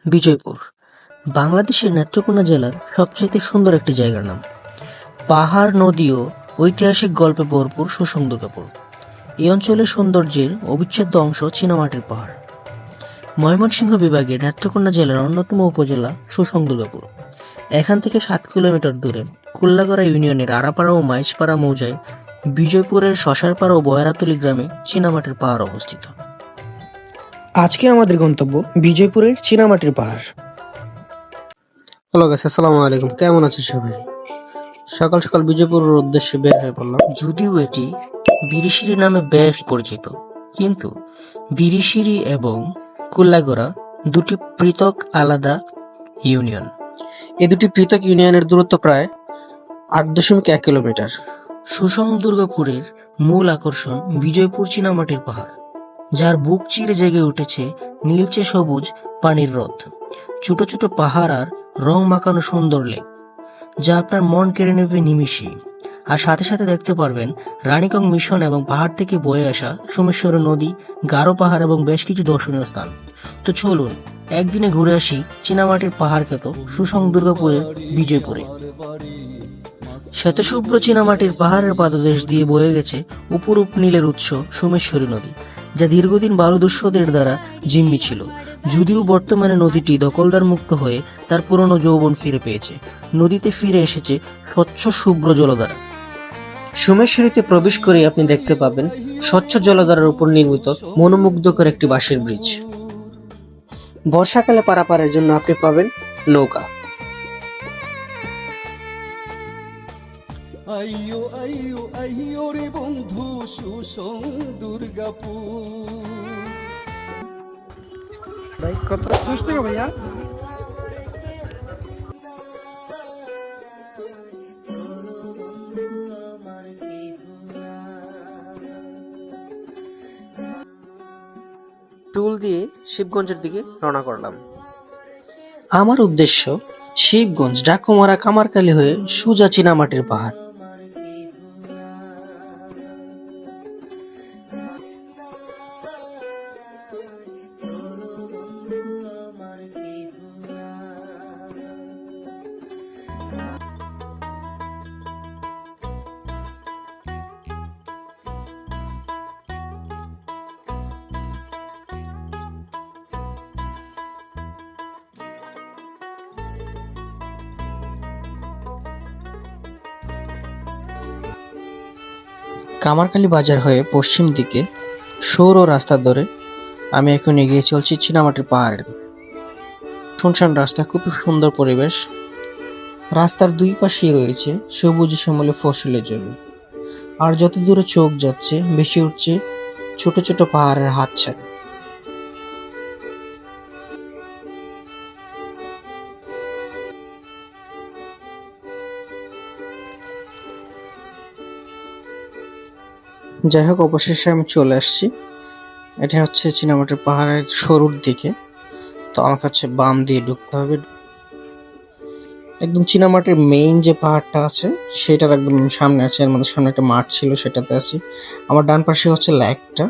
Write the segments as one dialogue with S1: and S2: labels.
S1: বিজয়পুর বাংলাদেশের নেত্রকোনা জেলার সবচেয়ে সুন্দর একটি জায়গার নাম। পাহাড়, নদী ও ঐতিহাসিক গল্পে ভরপুর সুষম দুর্গাপুর। এই অঞ্চলের সৌন্দর্যের অবিচ্ছেদ্য অংশ চীনামাটির পাহাড়। ময়মনসিংহ বিভাগের নেত্রকোনা জেলার অন্যতম উপজেলা সুষম দুর্গাপুর। এখান থেকে 7 কিলোমিটার দূরে কুল্লাগড়া ইউনিয়নের আড়াপাড়া ও মাইজপাড়া মৌজায় বিজয়পুরের শশারপাড়া ও বয়রাতলী গ্রামে চীনামাটির পাহাড় অবস্থিত।
S2: আজকে আমাদের গন্তব্য বিজয়পুরের চীনামাটির পাহাড়।
S1: হ্যালো গাইস, আসসালামু আলাইকুম। কেমন আছেন সবাই? সকাল সকাল বিজয়পুরের উদ্দেশ্যে বের হয়ে পড়লাম। যদিও এটি বিরিশিরি নামে বেশ পরিচিত, কিন্তু বিরিশিরি এবং কুল্লাগড়া দুটি পৃথক আলাদা ইউনিয়ন। এই দুটি পৃথক ইউনিয়নের দূরত্ব প্রায় 8.1 কিলোমিটার। সুষম দুর্গাপুরের মূল আকর্ষণ বিজয়পুর চীনামাটির পাহাড়, যার বুক চিরে জেগে উঠেছে নীলচে সবুজ পানির হ্রদ, ছোট ছোট পাহাড় আর রং মাখানো সুন্দর লেক, যা আপনার মন কেড়ে নেবে নিমিষেই। আর সাথে সাথে দেখতে পারবেন রানীগঞ্জ মিশন এবং পাহাড় থেকে বয়ে আসা সোমেশ্বর নদী, গারো পাহাড় এবং বেশ কিছু দর্শনীয় স্থান। তো চলুন একদিনে ঘুরে আসি চীনামাটির পাহাড় খ্যাত সুষম দুর্গাপুরের বিজয়পুরে। শ্বেতশুভ্র চীনামাটির পাহাড়ের পাদদেশ দিয়ে বয়ে গেছে অপরূপ নীলের উৎস সোমেশ্বরী নদী, যা দীর্ঘদিন বালুদস্যুদের দ্বারা জিম্মি ছিল। যদিও বর্তমানে নদীটি দখলদার মুক্ত হয়ে তার পুরনো যৌবন ফিরে পেয়েছে, নদীতে ফিরে এসেছে স্বচ্ছ শুভ্র জলধারা। সোমেশ্বরীতে প্রবেশ করে আপনি দেখতে পাবেন স্বচ্ছ জলধারার উপর নির্মিত মনোমুগ্ধকর একটি বাঁশের ব্রিজ। বর্ষাকালে পারাপারের জন্য আপনি পাবেন নৌকা।
S3: আইয়ো আইয়ো আইয়ো রে বন্ধু সুষম দুর্গাপুর।
S2: ভাই কত? 10 টাকা ভাইয়া।
S1: টুল দিয়ে শিবগঞ্জের দিকে রওনা করলাম। আমার উদ্দেশ্য শিবগঞ্জ, ডাকুমারা, কামারখালী হয়ে সোজা চীনামাটির পাহাড়। কামারখালী বাজার হয়ে পশ্চিম দিকে সৌর রাস্তা ধরে আমি এখন এগিয়ে চলছি চীনামাটির পাহাড়ের দিকে। শুনশান রাস্তা, খুব সুন্দর পরিবেশ। রাস্তার দুই পাশেই রয়েছে সবুজ শ্যামলে ফসলের জমি, আর যত দূরে চোখ যাচ্ছে বেশি উঠছে ছোট ছোট পাহাড়ের হাতছানি। যাই হোক, অবশেষে আমি চলে আসছি। এটা হচ্ছে চীনামাটির পাহাড়ের শুরুর দিকে। তো আমাকে হচ্ছে বাম দিয়ে ঢুকতে হবে। একদম চীনামাটির মেইন যে পাহাড়টা আছে সেটার একদম সামনে আছে। এর মধ্যে সামনে একটা মাঠ ছিল, সেটাতে আছি। আমার ডান পাশে হচ্ছে লেকটা।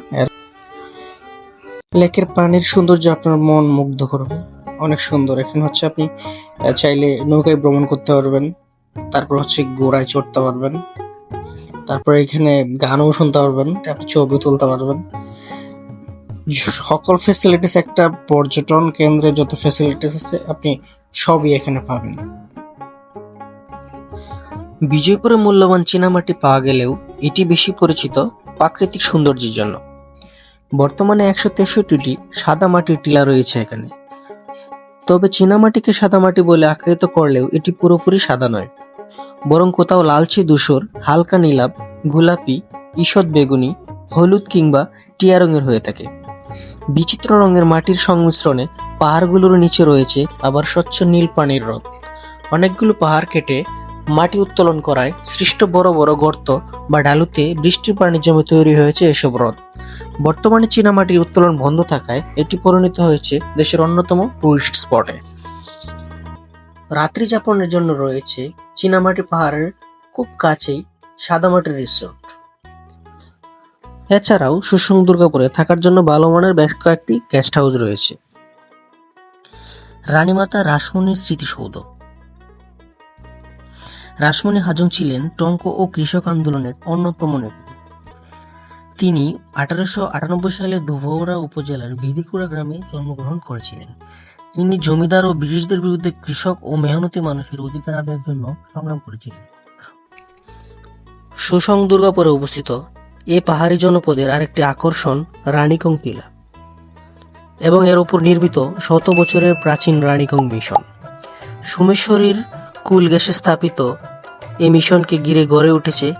S1: লেকের পানির সৌন্দর্য আপনার মন মুগ্ধ করবে, অনেক সুন্দর। এখানে হচ্ছে আপনি চাইলে নৌকায় ভ্রমণ করতে পারবেন, তারপর হচ্ছে ঘোড়ায় চড়তে পারবেন, তারপরে এখানে গানও শুনতে পারবেন, আপনি ছবি তুলতে পারবেন। সকল ফ্যাসিলিটিস, একটা পর্যটন কেন্দ্রে যত ফ্যাসিলিটিস আছে আপনি সবই এখানে পাবেন। বিজয়পুরে মূল্যবান চীনামাটি পাওয়া গেলেও এটি বেশি পরিচিত প্রাকৃতিক সৌন্দর্যের জন্য। বর্তমানে 163টি সাদা মাটির টিলা রয়েছে এখানে। তবে চীনামাটিকে সাদা মাটি বলে আখ্যায়িত করলেও এটি পুরোপুরি সাদা নয়, বরং কোথাও লালচে ধূসর, হালকা নীলাভ, গোলাপি, ঈষৎ বেগুনি, হলুদ কিংবা টিয়া রঙের হয়ে থাকে। বিচিত্র রঙের মাটির সংমিশ্রণে পাহাড়গুলোর নিচে রয়েছে আবার স্বচ্ছ নীল পানির হ্রদ। অনেকগুলো পাহাড় কেটে মাটি উত্তোলন করায় সৃষ্ট বড় বড় গর্ত বা ঢালুতে বৃষ্টির পানি জমে তৈরি হয়েছে এসব হ্রদ। বর্তমানে চীনামাটির উত্তোলন বন্ধ থাকায় এটি পরিণত হয়েছে দেশের অন্যতম টুরিস্ট স্পটে। রাত্রি যাপনের জন্য রয়েছে চীনামাটি পাহাড়ের খুব কাছেই সাদামাটির রিসোর্ট। এছাড়াও সুষম দুর্গাপুরে থাকার জন্য ভালো মানের বেশ কয়েকটি গেস্ট হাউস রয়েছে। রানীমাতা রাসমণির স্মৃতিসৌধ। রাসমণি হাজং ছিলেন টঙ্ক ও কৃষক আন্দোলনের অন্যতম নেতা। তিনি 1898 সালে ধুবড়া উপজেলার বিধিকুড়া গ্রামে জন্মগ্রহণ করেছিলেন। তিনি জমিদার ও ব্রিটিশদের বিরুদ্ধে কৃষক ও মেহনতি মানুষের অধিকার আদায়ের জন্য সংগ্রাম করেছিলেন। সুসং দুর্গাপুরে অবস্থিত এই পাহাড়ি জনপদের আরেকটি আকর্ষণ রানীকং টিলা এবং এর উপর নির্মিত শত বছরের প্রাচীন রানীকং মিশন। সোমেশ্বরীর কুল গ্যাসে স্থাপিত এই মিশনকে ঘিরে গড়ে উঠেছে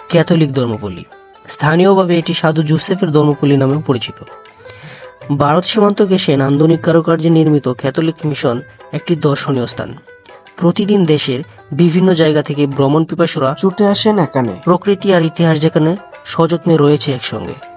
S1: ক্যাথলিক ধর্মপল্লী। স্থানীয়ভাবে এটি সাধু জোসেফের ধর্মপল্লী নামেও পরিচিত। ভারত সীমান্ত ঘেঁষে নান্দনিক কারুকার্যে নির্মিত ক্যাথলিক মিশন একটি দর্শনীয় স্থান। প্রতিদিন দেশের বিভিন্ন জায়গা থেকে ভ্রমণ পিপাসুরা
S2: ছুটে আসেন এখানে।
S1: প্রকৃতি আর ইতিহাস যেখানে সযত্নে রয়েছে একসঙ্গে।